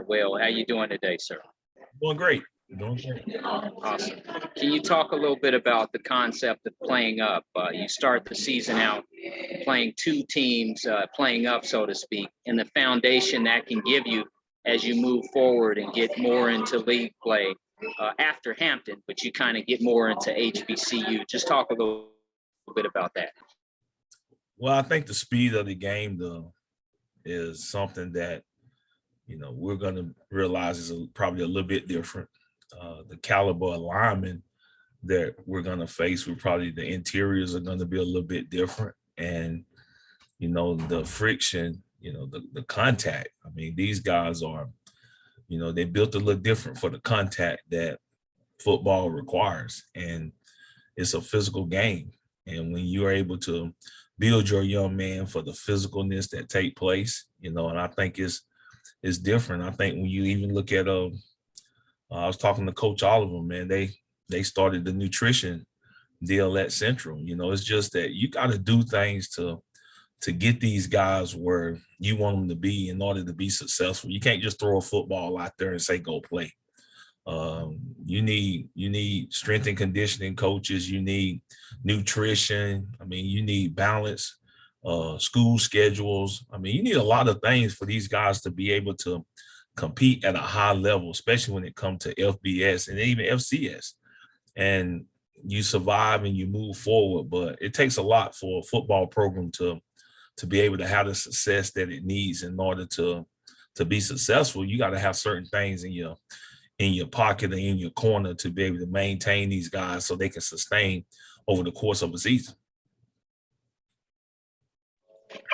well. How you doing today, sir? Doing great. Doing great. Awesome. Can you talk a little bit about the concept of playing up? You start the season out playing two teams, playing up, so to speak, and the foundation that can give you as you move forward and get more into league play after Hampton, but you kind of get more into HBCU. Just talk a little bit about that. Well, I think the speed of the game, though, is something that, we're going to realize is probably a little bit different. The caliber of linemen that we're going to face, the interiors are going to be a little bit different. And, the friction, the contact. I mean, these guys are, they built a little different for the contact that football requires. And it's a physical game. And when you're able to build your young man for the physicalness that take place, and I think it's different. I think when you even look at, I was talking to Coach Oliver, man, they started the nutrition deal at Central. It's just that you got to do things to get these guys where you want them to be in order to be successful. You can't just throw a football out there and say, go play. You need strength and conditioning coaches. You need nutrition. I mean, you need balance, school schedules. I mean, you need a lot of things for these guys to be able to compete at a high level, especially when it comes to FBS and even FCS. And you survive and you move forward, but it takes a lot for a football program to be able to have the success that it needs in order to be successful. You got to have certain things in your pocket or in your corner to be able to maintain these guys so they can sustain over the course of a season.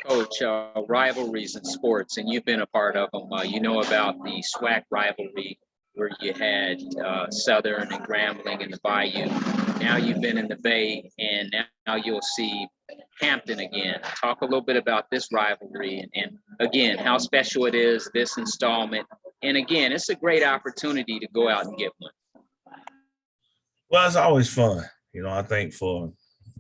Coach, rivalries in sports, and you've been a part of them. You know about the SWAC rivalry where you had Southern and Grambling in the Bayou. Now you've been in the Bay, and now you'll see Hampton again. Talk a little bit about this rivalry and again, how special it is, this installment. And again, it's a great opportunity to go out and get one. Well, it's always fun. I think for,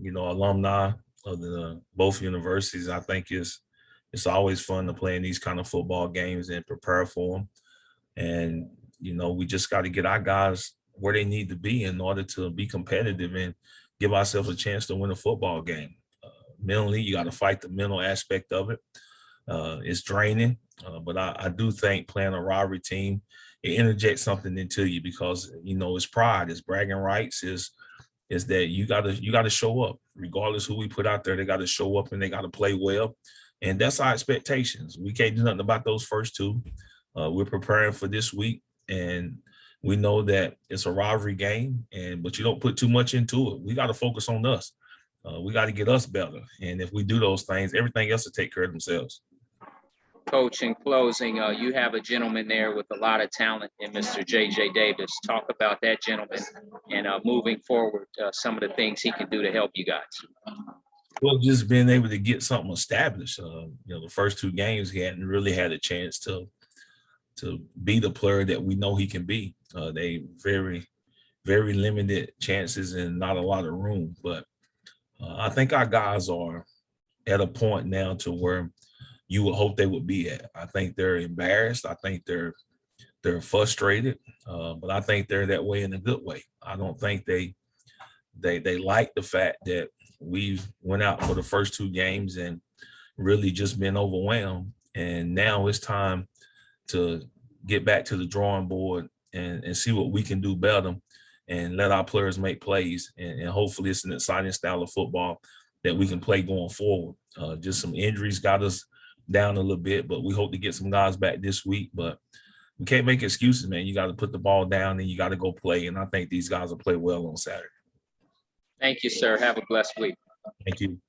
alumni of the both universities, I think it's always fun to play in these kind of football games and prepare for them. And, we just got to get our guys where they need to be in order to be competitive and give ourselves a chance to win a football game. Mentally, you got to fight the mental aspect of it. It's draining, but I do think playing a rivalry team, it interjects something into you because, it's pride, it's bragging rights, is that you gotta show up. Regardless who we put out there, they got to show up and they got to play well. And that's our expectations. We can't do nothing about those first two. We're preparing for this week, and we know that it's a rivalry game, but you don't put too much into it. We got to focus on us. We got to get us better. And if we do those things, everything else will take care of themselves. Coach, in closing, you have a gentleman there with a lot of talent in Mr. J.J. Davis. Talk about that gentleman and moving forward, some of the things he can do to help you guys. Well, just being able to get something established. The first two games, he hadn't really had a chance to be the player that we know he can be. They very, very limited chances and not a lot of room. But I think our guys are at a point now to where you would hope they would be at. I think they're embarrassed. I think they're frustrated, but I think they're that way in a good way. I don't think they like the fact that we've went out for the first two games and really just been overwhelmed. And now it's time to get back to the drawing board and see what we can do better and let our players make plays. And hopefully it's an exciting style of football that we can play going forward. Just some injuries got us down a little bit, but we hope to get some guys back this week. But we can't make excuses, man. You got to put the ball down and you got to go play. And I think these guys will play well on Saturday. Thank you, sir. Have a blessed week. Thank you.